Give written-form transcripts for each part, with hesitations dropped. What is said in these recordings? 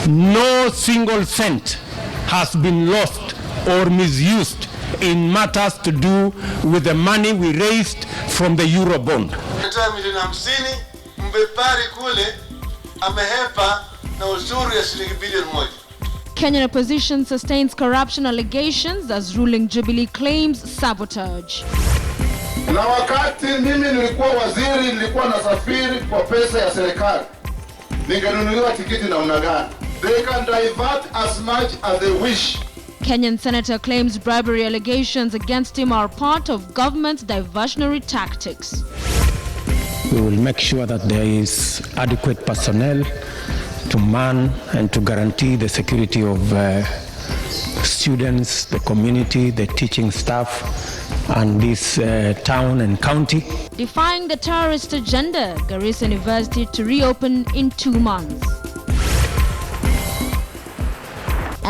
No single cent has been lost or misused in matters to do with the money we raised from the Eurobond. Milioni 50 mbepari kule amehepa na ushuru ya shilingi bilioni 1. Kenyan opposition sustains corruption allegations as ruling Jubilee claims sabotage. Na wakati mimi nilikuwa waziri, nilikuwa nasafiri kwa pesa ya serikali, ningenunuliwa tikiti na unagani. They can divert as much as they wish. Kenyan senator claims bribery allegations against him are part of government's diversionary tactics. We will make sure that there is adequate personnel to man and to guarantee the security of students, the community, the teaching staff, and this town and county. Defying the terrorist agenda, Garissa University to reopen in 2 months.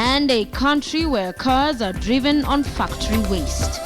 And a country where cars are driven on factory waste.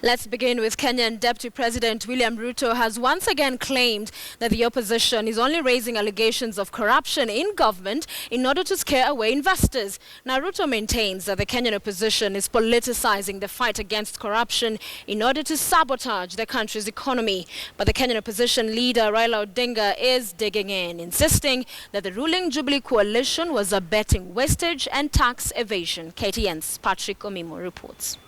Let's begin with Kenyan Deputy President William Ruto has once again claimed that the opposition is only raising allegations of corruption in government in order to scare away investors. Now, Ruto maintains that the Kenyan opposition is politicizing the fight against corruption in order to sabotage the country's economy. But the Kenyan opposition leader Raila Odinga is digging in, insisting that the ruling Jubilee coalition was abetting wastage and tax evasion. KTN's Patrick Omimo reports.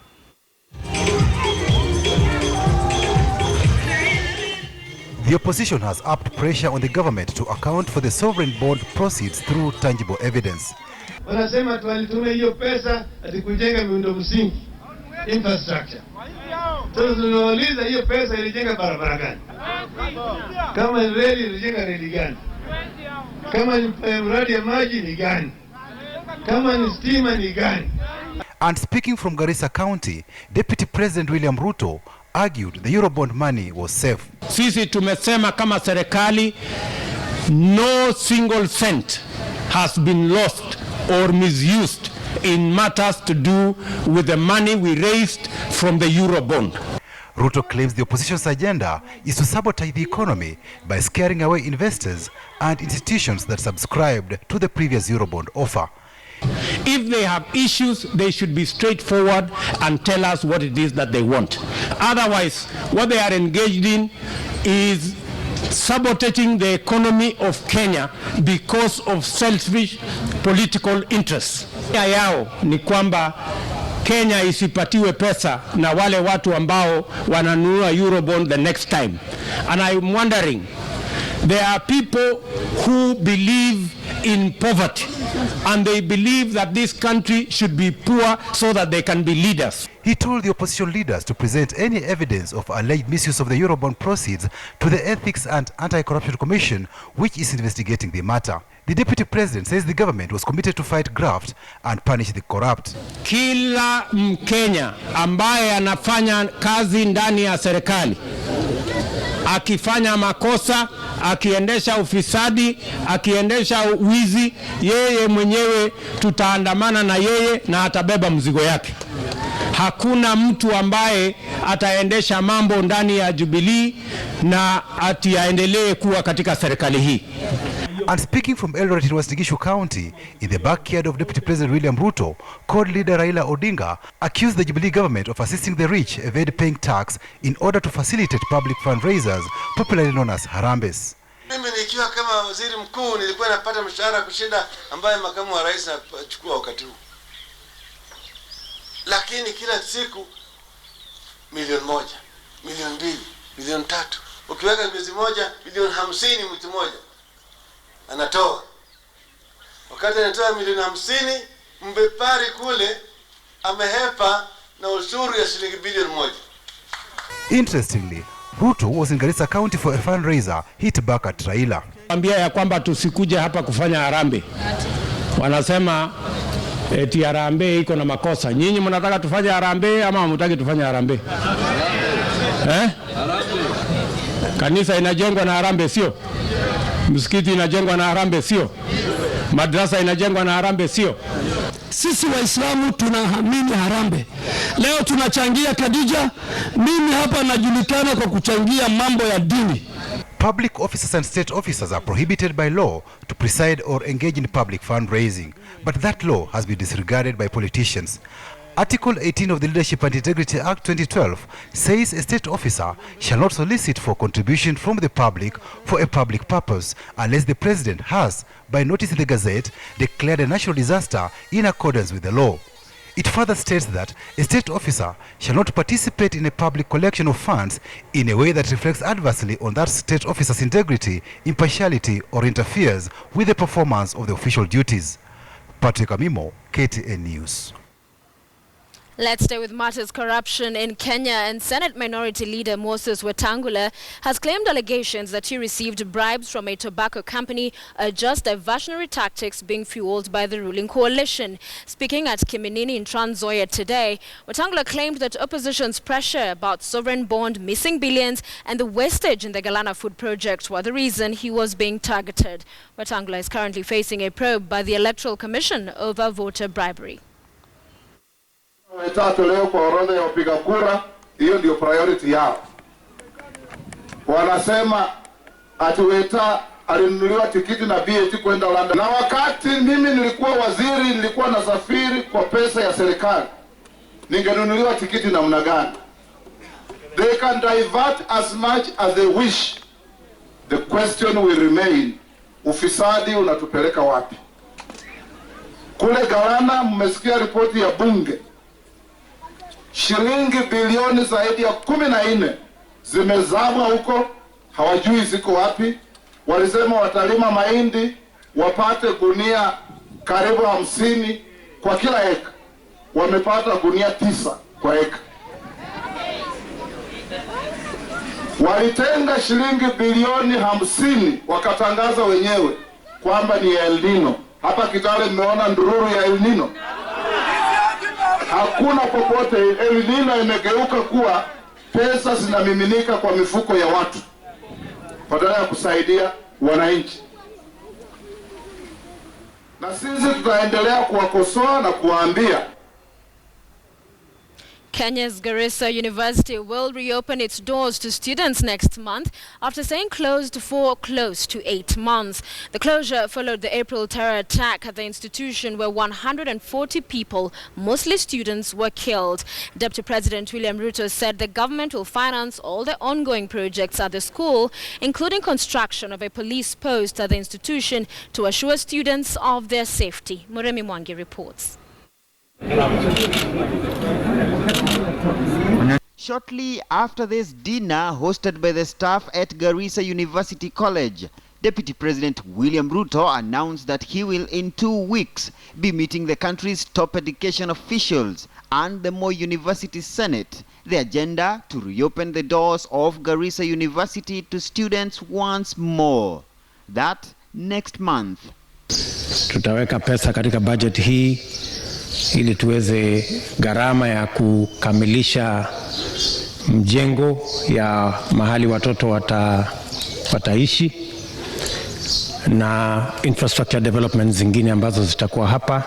The opposition has upped pressure on the government to account for the sovereign bond proceeds through tangible evidence. Wanasema tualitumia hiyo pesa ati kujenga miundo msingi, infrastructure. Sasa tunauliza hiyo pesa ilijenga barabara gani? Kama reli ilijenga reli gani? Kama ni mradi ya maji ni gani? Kama ni stima ni gani? And speaking from Garissa County, Deputy President William Ruto argued the Eurobond money was safe. Sisi tumesema kama serikali, no single cent has been lost or misused in matters to do with the money we raised from the Eurobond. Ruto claims the opposition's agenda is to sabotage the economy by scaring away investors and institutions that subscribed to the previous Eurobond offer. If they have issues, they should be straightforward and tell us what it is that they want. Otherwise, what they are engaged in is sabotaging the economy of Kenya because of selfish political interests. Yao ni kwamba Kenya isipatiwe pesa na wale watu ambao wananunua Eurobond the next time. And I'm wondering, there are people who believe in poverty and they believe that this country should be poor so that they can be leaders. He told the opposition leaders to present any evidence of alleged misuse of the Eurobond proceeds to the Ethics and Anti-Corruption Commission, which is investigating the matter. The Deputy President says the government was committed to fight graft and punish the corrupt. Kila Mkenya ambaye anafanya kazi ndani ya serikali, akifanya makosa, akiendesha ufisadi, akiendesha wizi, yeye mwenyewe tutaandamana na yeye na atabeba mzigo yake. Hakuna mtu ambaye ataendesha mambo ndani ya Jubilee na atiaendelee kuwa katika serikali hii. And speaking from Eldoret in West Gishu County, in the backyard of Deputy President William Ruto, CORD leader Raila Odinga accused the Jubilee government of assisting the rich evade paying tax in order to facilitate public fundraisers, popularly known as harambes. Mimi nikiwa kama waziri mkuu nilikuwa napata mshahara kushinda ambaye makamu wa rais anachukua wakati huu. Lakini kila siku milioni 1, milioni 2, milioni 3. Ukiweka mwezi moja milioni 50 mtu mmoja anatoa. Wakati anatoa milioni 50, mbepari kule amehepa na ushuru ya shilingi bilioni 1. Interestingly, Ruto was in Garissa County for a fundraiser hit back at Raila. Ambia ya kwamba tusikuje hapa kufanya harambee. Wanasema eti harambee iko na makosa. Nyinyi mnataka tufanye harambee ama hamtaki tufanye harambee? Kanisa inajengwa na harambee sio? Msikiti inajengwa na harambee sio? Madrasa inajengwa na harambee sio? Sisi Waislamu tunaamini harambe. Leo tunachangia Khadija, mimi hapa najulikana kwa kuchangia mambo ya dini. Public officers and state officers are prohibited by law to preside or engage in public fundraising, but that law has been disregarded by politicians. Article 18 of the Leadership and Integrity Act 2012 says a state officer shall not solicit for contribution from the public for a public purpose unless the president has, by notice in the Gazette, declared a national disaster in accordance with the law. It further states that a state officer shall not participate in a public collection of funds in a way that reflects adversely on that state officer's integrity, impartiality, or interferes with the performance of the official duties. Patrick Amimo, KTN News. Let's stay with matters corruption in Kenya, and Senate Minority Leader Moses Wetangula has claimed allegations that he received bribes from a tobacco company are just diversionary tactics being fueled by the ruling coalition. Speaking at Kiminini in Trans Nzoia today, Wetangula claimed that opposition's pressure about sovereign bond, missing billions, and the wastage in the Galana food project were the reason he was being targeted. Wetangula is currently facing a probe by the Electoral Commission over voter bribery. Wetatu leo kwa orodha ya wapiga kura, hiyo ndio priority yao. Wanasema ati Weta alinunuliwa tikiti na BAT kwenda London. Na wakati mimi nilikuwa waziri, nilikuwa nasafiri kwa pesa ya serikali, ningenunuliwa tikiti namna gani? They can divert as much as they wish. The question will remain, ufisadi unatupeleka wapi? Kule Galana mmesikia ripoti ya bunge. Shilingi bilioni zaidi ya 14 zimezama huko, hawajui ziko wapi. Walisema watalima mahindi wapate gunia karibu 50 kwa kila eka. Wamepata gunia 9 kwa eka. Walitenga shilingi bilioni 50 wakatangaza wenyewe kwamba ni El Nino. Hapa Kitale mmeona ndururu ya El Nino? Hakuna popote. El Nino imegeuka kuwa pesa zinamiminika kwa mifuko ya watu badala ya kusaidia wananchi. Na sisi tutaendelea kuwakosoa na kuwaambia. Kenya's Garissa University will reopen its doors to students next month after staying closed for close to 8 months. The closure followed the April terror attack at the institution where 140 people, mostly students, were killed. Deputy President William Ruto said the government will finance all the ongoing projects at the school, including construction of a police post at the institution to assure students of their safety. Muremi Mwangi reports. Shortly after this dinner hosted by the staff at Garissa University College, Deputy President William Ruto announced that he will in 2 weeks be meeting the country's top education officials and the Moi University Senate. The agenda to reopen the doors of Garissa University to students once more. That next month. Tutaweka pesa katika budget hii ili tuweze gharama ya kukamilisha mjengo ya mahali watoto wataishi na infrastructure development zingine ambazo zitakuwa hapa.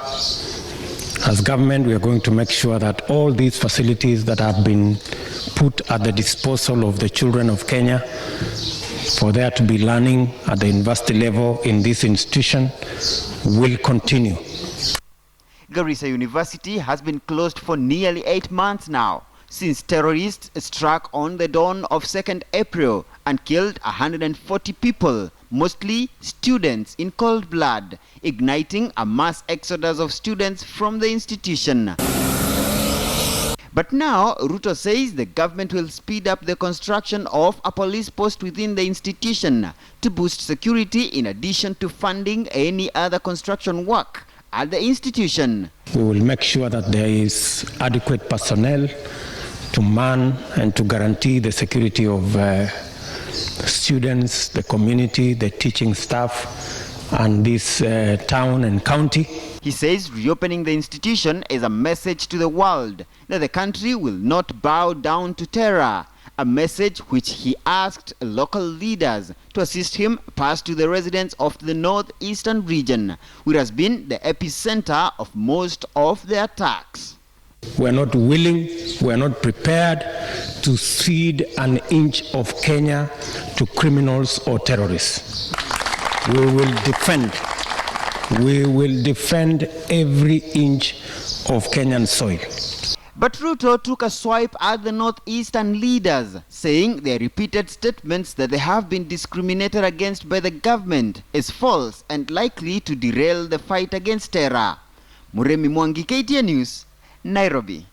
As government, we are going to make sure that all these facilities that have been put at the disposal of the children of Kenya for there to be learning at the university level in this institution will continue. Garissa University has been closed for nearly 8 months now, since terrorists struck on the dawn of 2nd April and killed 140 people, mostly students, in cold blood, igniting a mass exodus of students from the institution. But now, Ruto says the government will speed up the construction of a police post within the institution to boost security in addition to funding any other construction work at the institution. We will make sure that there is adequate personnel to man and to guarantee the security of students, the community, the teaching staff, and this town and county. He says reopening the institution is a message to the world that the country will not bow down to terror a message which he asked local leaders to assist him pass to the residents of the northeastern region, which has been the epicenter of most of the attacks. We are not willing, we are not prepared to cede an inch of Kenya to criminals or terrorists. We will defend every inch of Kenyan soil. But Ruto took a swipe at the northeastern leaders, saying their repeated statements that they have been discriminated against by the government is false and likely to derail the fight against terror. Muremi Mwangi, KTN News, Nairobi.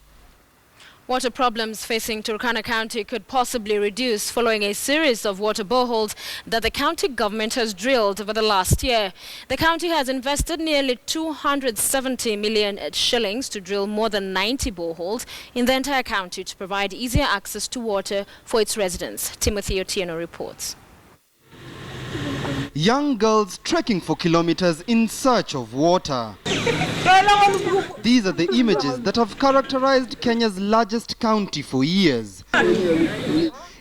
Water problems facing Turkana County could possibly reduce following a series of water boreholes that the county government has drilled over the last year. The county has invested nearly 270 million shillings to drill more than 90 boreholes in the entire county to provide easier access to water for its residents. Timothy Otieno reports. Young girls trekking for kilometers in search of water. These are the images that have characterized Kenya's largest county for years.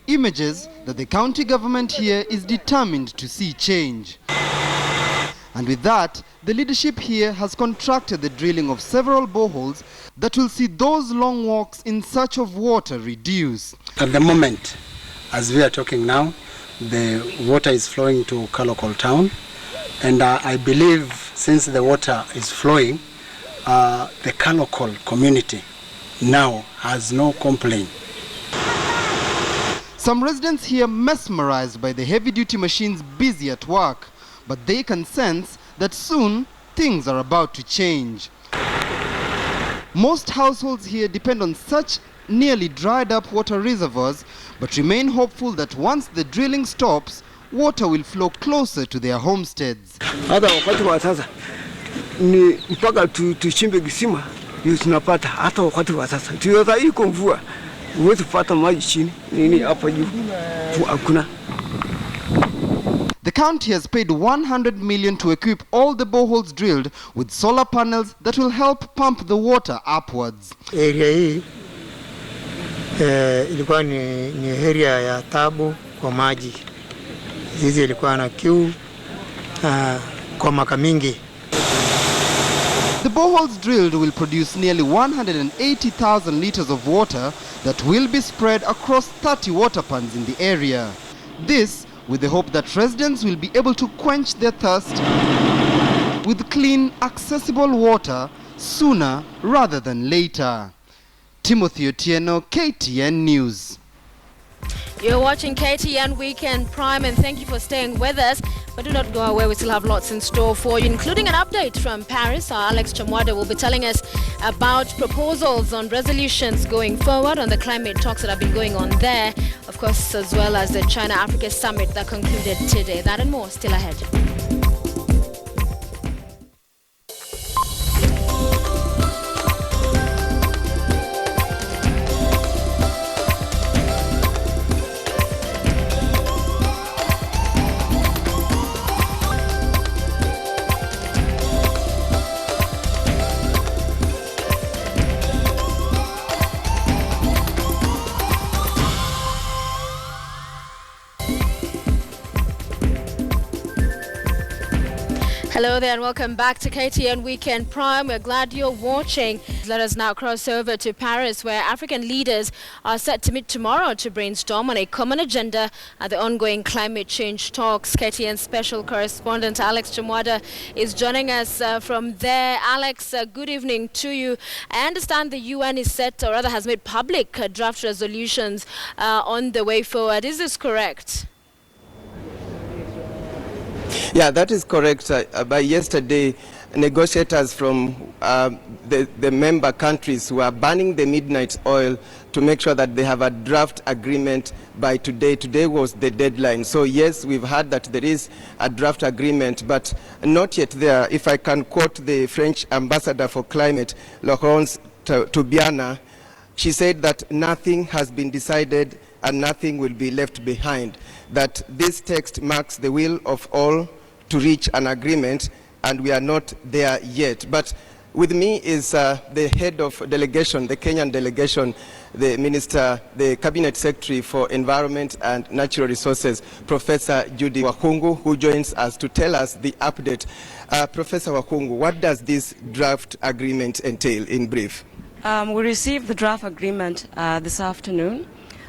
Images that the county government here is determined to see change. And with that, the leadership here has contracted the drilling of several boreholes that will see those long walks in search of water reduce. At the moment, as we are talking now, the water is flowing to Kalokol town, and I believe since the water is flowing, the Kalokol community now has no complaint. Some residents here mesmerized by the heavy-duty machines busy at work, but they can sense that soon things are about to change. Most households here depend on such nearly dried up water reservoirs, but remain hopeful that once the drilling stops, water will flow closer to their homesteads. Hata wakati wa sasa ni mpaka tuchimbe kisima ndio tunapata, hata wakati wa sasa tuweza iko mvua uweze kupata maji chini nini hapa juu hakuna. The county has paid 100 million to equip all the boreholes drilled with solar panels that will help pump the water upwards. Area hii ilikuwa ni area ya tabu kwa maji. Zizi ilikuwa na kiu kwa maka mingi. The boreholes drilled will produce nearly 180,000 liters of water that will be spread across 30 water pans in the area. This with the hope that residents will be able to quench their thirst with clean, accessible water sooner rather than later. Timothy Otieno, KTN News. You're watching KTN Weekend Prime, and thank you for staying with us. But do not go away, we still have lots in store for you, including an update from Paris. Our Alex Chamwada will be telling us about proposals on resolutions going forward on the climate talks that have been going on there, of course, as well as the China-Africa Summit that concluded today. That and more still ahead. Hello there and welcome back to KTN Weekend Prime. We're glad you're watching. Let us now cross over to Paris, where African leaders are set to meet tomorrow to brainstorm on a common agenda at the ongoing climate change talks. KTN special correspondent Alex Chamwada is joining us from there. Alex, good evening to you. I understand the UN is set, or rather has made public draft resolutions on the way forward. Is this correct? Yeah, that is correct. By yesterday, negotiators from the member countries were burning the midnight oil to make sure that they have a draft agreement by today. Today was the deadline. So yes, we've heard that there is a draft agreement, but not yet there. If I can quote the French ambassador for climate, Laurence Toubiana, she said that nothing has been decided and nothing will be left behind, that this text marks the will of all to reach an agreement, and we are not there yet. But With me is the head of delegation, the Kenyan delegation, the Minister, the Cabinet Secretary for Environment and Natural Resources, Professor Judy Wakhungu, who joins us to tell us the update. Professor Wakhungu, what does this draft agreement entail in brief? We received the draft agreement this afternoon.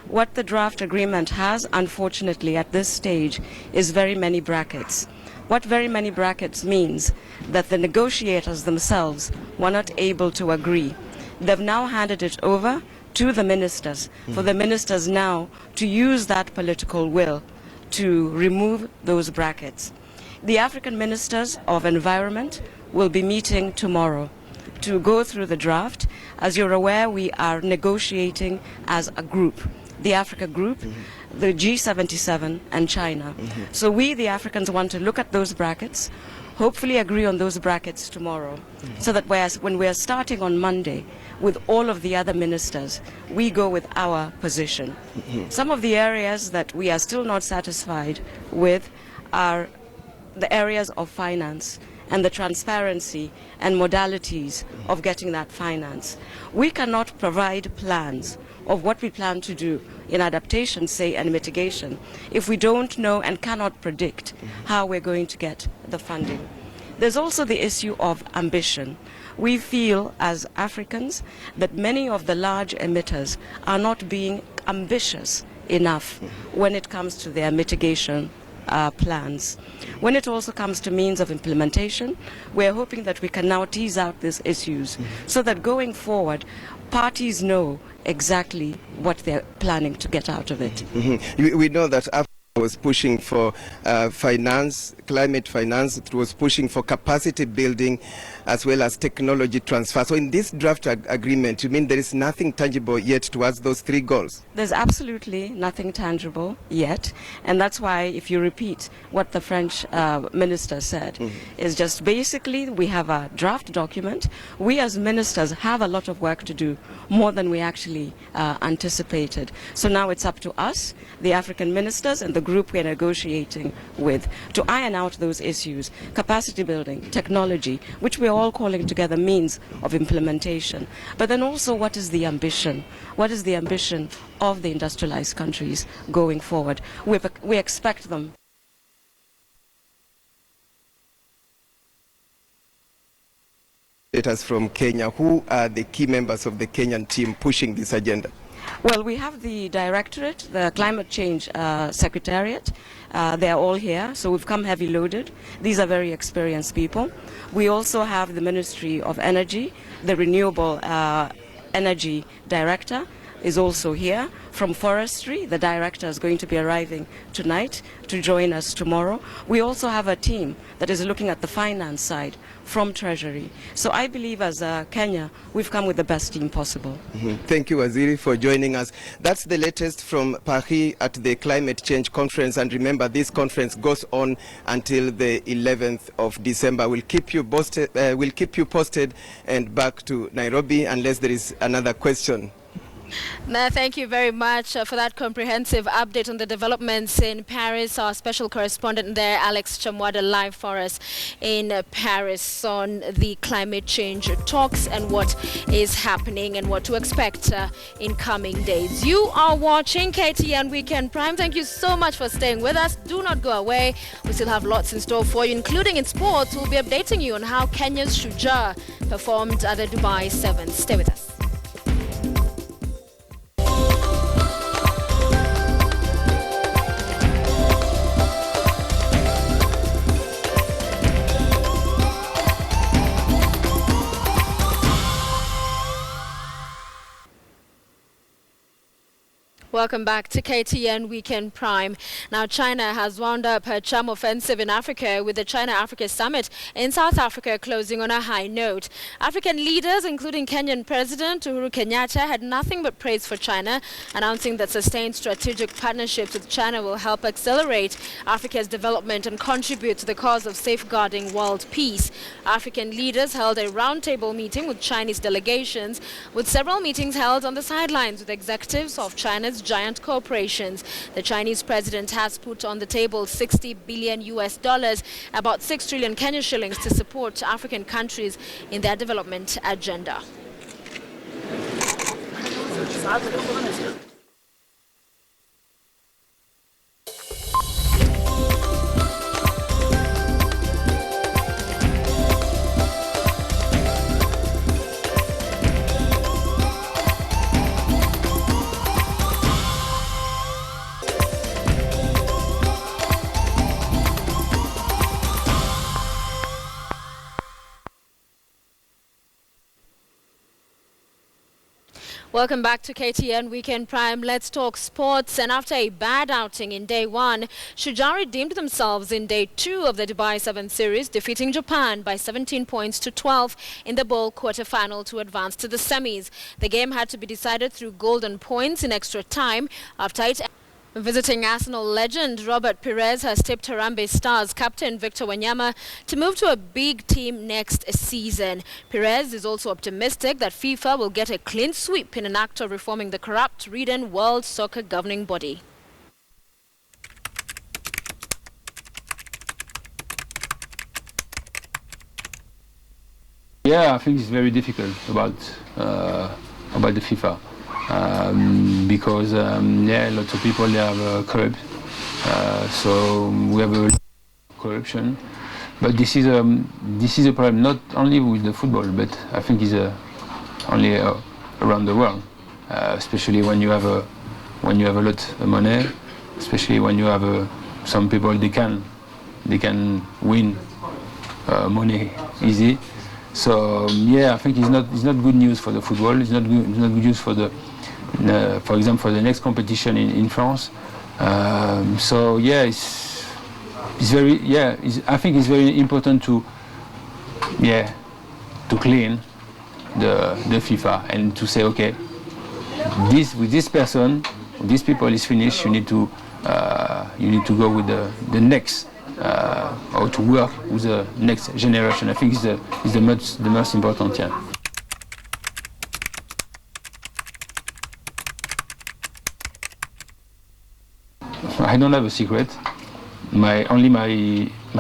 What the draft agreement has, unfortunately, at this stage, is very many brackets. What very many brackets means that the negotiators themselves were not able to agree. They've now handed it over to the ministers, for the ministers now to use that political will to remove those brackets. The African ministers of environment will be meeting tomorrow to go through the draft. As you're aware, we are negotiating as a group, the Africa group, the G77 and China. So we, the Africans, want to look at those brackets, hopefully agree on those brackets tomorrow, so that when we are starting on Monday with all of the other ministers, we go with our position. Some of the areas that we are still not satisfied with are the areas of finance and the transparency and modalities of getting that finance. We cannot provide plans of what we plan to do in adaptation, say, and mitigation if we don't know and cannot predict how we're going to get the funding. There's also the issue of ambition. We feel as Africans that many of the large emitters are not being ambitious enough when it comes to their mitigation plans. When it also comes to means of implementation, we're hoping that we can now tease out these issues so that going forward, parties know exactly what they're planning to get out of it. We know that Africa was pushing for finance, climate finance. It was pushing for capacity building as well as technology transfer. So in this draft agreement, you mean there is nothing tangible yet towards those three goals? There's absolutely nothing tangible yet. And that's why, if you repeat what the French minister said, is just basically we have a draft document. We as ministers have a lot of work to do, more than we actually anticipated. So now it's up to us, the African ministers and the group we're negotiating with, to iron out those issues, capacity building, technology, which we're all calling together means of implementation. But then also, what is the ambition? What is the ambition of the industrialized countries going forward? We expect them. It is from Kenya. Who are the key members of the Kenyan team pushing this agenda? Well, we have the directorate, the climate change secretariat. They are all here, so we've come heavy loaded. These are very experienced people. We also have the Ministry of Energy, the renewable energy director is also here. From forestry, the director is going to be arriving tonight to join us tomorrow. We also have a team that is looking at the finance side from Treasury. So I believe as Kenya, we've come with the best team possible. Thank you, Waziri, for joining us. That's the latest from Paris at the Climate Change Conference. And remember, this conference goes on until the 11th of December. We'll keep you posted and back to Nairobi unless there is another question. Thank you very much for that comprehensive update on the developments in Paris. Our special correspondent there, Alex Chamwada, live for us in Paris on the climate change talks and what is happening and what to expect in coming days. You are watching KTN Weekend Prime. Thank you so much for staying with us. Do not go away. We still have lots in store for you, including in sports. We'll be updating you on how Kenya's Shujaa performed at the Dubai Sevens. Stay with us. Welcome back to KTN Weekend Prime. Now, China has wound up her charm offensive in Africa with the China-Africa Summit in South Africa closing on a high note. African leaders, including Kenyan President Uhuru Kenyatta, had nothing but praise for China, announcing that sustained strategic partnerships with China will help accelerate Africa's development and contribute to the cause of safeguarding world peace. African leaders held a roundtable meeting with Chinese delegations, with several meetings held on the sidelines with executives of China's giant corporations. The Chinese president has put on the table $60 billion, about 6 trillion Kenya shillings, to support African countries in their development agenda. Welcome back to KTN Weekend Prime. Let's talk sports. And after a bad outing in day 1, Shujaa redeemed themselves in day 2 of the Dubai 7 series, defeating Japan by 17 points to 12 in the bowl quarterfinal to advance to the semis. The game had to be decided through golden points in extra time after it. Visiting Arsenal legend Robert Pires has tipped Harambee Stars captain Victor Wanyama to move to a big team next season. Pires is also optimistic that FIFA will get a clean sweep in an act of reforming the corrupt, ridden World Soccer governing body. Yeah, I think it's very difficult about the FIFA. Because lots of people, they have corrupt, so we have a corruption. But this is a problem not only with the football, but I think it's only around the world, especially when you have a lot of money, especially when you have some people they can win money easy. So yeah, I think it's not good news for the football. It's not good news for the for example, for the next competition in France. So yeah, it's very I think it's very important to clean the FIFA and to say, okay, with this person, these people is finished. You need to go with the next or to work with the next generation. I think is the most important. Yeah. I don't have a secret. My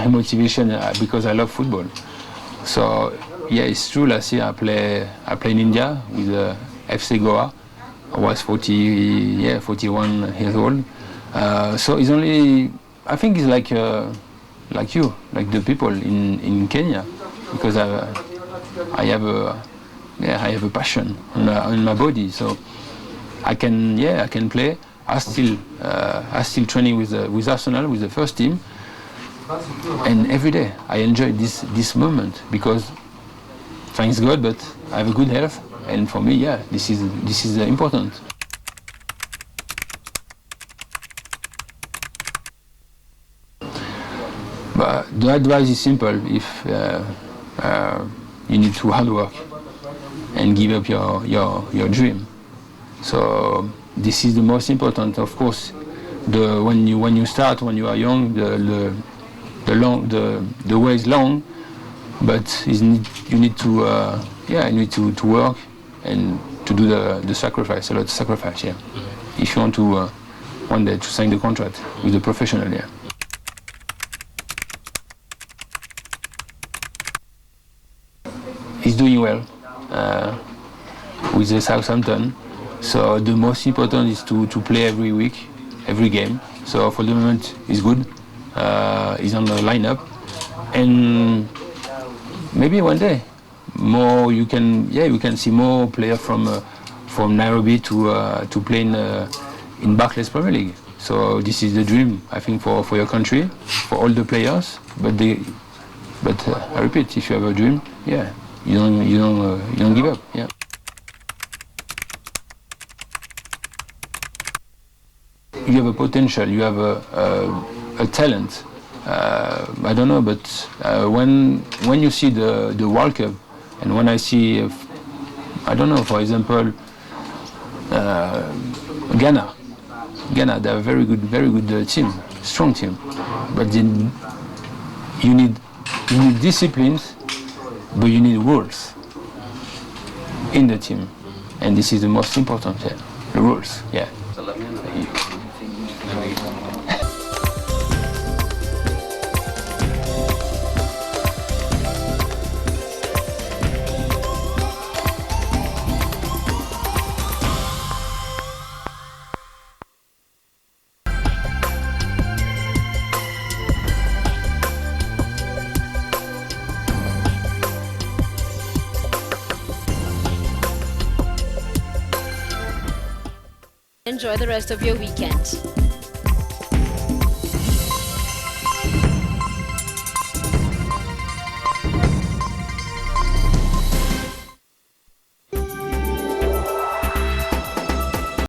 motivation because I love football. So yeah, it's true. Last year I play in India with FC Goa. I was 41 years old. So it's only, I think it's like you, like the people in Kenya, because I have a passion in my body. So I can play. I still training with Arsenal, with the first team, and every day I enjoy this moment because, thanks God, but I have a good health, and for me, this is important. But the advice is simple: if you need to hard work and give up your dream. So this is the most important, of course. When you start, when you are young, the way is long, but you need to work and to do the sacrifice, a lot of sacrifice. Yeah, if you want to one day to sign the contract with a professional. Yeah. He's doing well with the Southampton. So the most important is to play every week, every game. So for the moment, he's good. He's on the lineup, and maybe one day, we can see more players from Nairobi to play in Barclays Premier League. So this is the dream, I think, for your country, for all the players. But I repeat, if you have a dream, you don't give up. Yeah. You have a potential, you have a talent. I don't know, but when you see the World Cup, and when I see, I don't know, for example, Ghana, they're a very good team, strong team. But then you need disciplines, but you need rules in the team, and this is the most important. Yeah, the rules. Yeah. Enjoy the rest of your weekend.